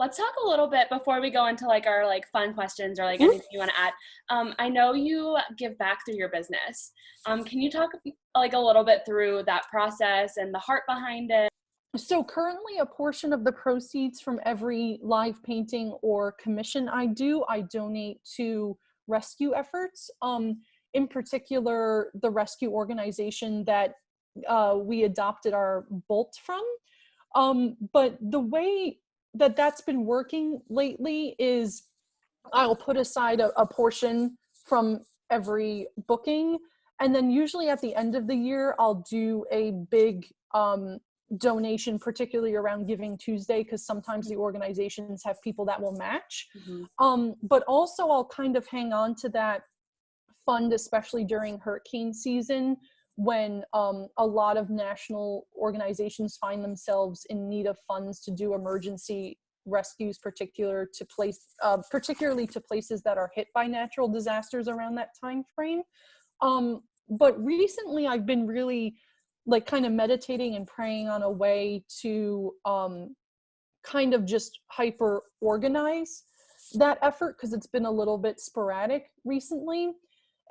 let's talk a little bit before we go into like our like fun questions or like anything you want to add. I know you give back through your business. Can you talk like a little bit through that process and the heart behind it? So currently a portion of the proceeds from every live painting or commission I donate to rescue efforts. In particular, the rescue organization that we adopted our Bolt from. But the way that that's been working lately is I'll put aside a portion from every booking. And then usually at the end of the year, I'll do a big donation, particularly around Giving Tuesday, because sometimes the organizations have people that will match. But also I'll kind of hang on to that fund, especially during hurricane season, when a lot of national organizations find themselves in need of funds to do emergency rescues, particularly to places that are hit by natural disasters around that time frame. But recently I've been really like kind of meditating and praying on a way to kind of just hyper organize that effort, because it's been a little bit sporadic recently.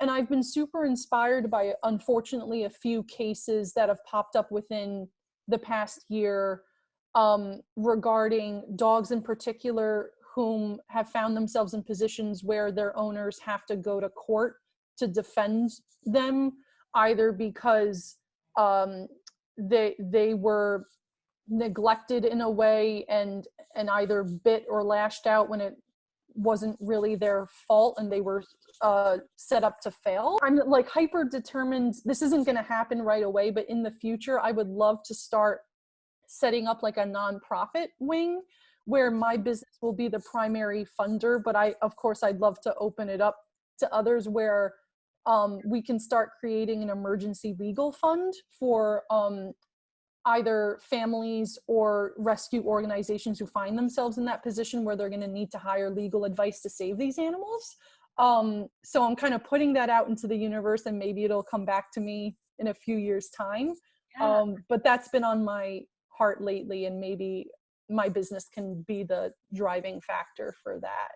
And I've been super inspired by, unfortunately, a few cases that have popped up within the past year regarding dogs in particular, whom have found themselves in positions where their owners have to go to court to defend them, either because they were neglected in a way and either bit or lashed out when it wasn't really their fault and they were set up to fail. I'm like hyper determined. This isn't going to happen right away, but in the future, I would love to start setting up like a nonprofit wing where my business will be the primary funder. But of course, I'd love to open it up to others where we can start creating an emergency legal fund for either families or rescue organizations who find themselves in that position where they're going to need to hire legal advice to save these animals. So I'm kind of putting that out into the universe, and maybe it'll come back to me in a few years' time. Yeah. But that's been on my heart lately, and maybe my business can be the driving factor for that.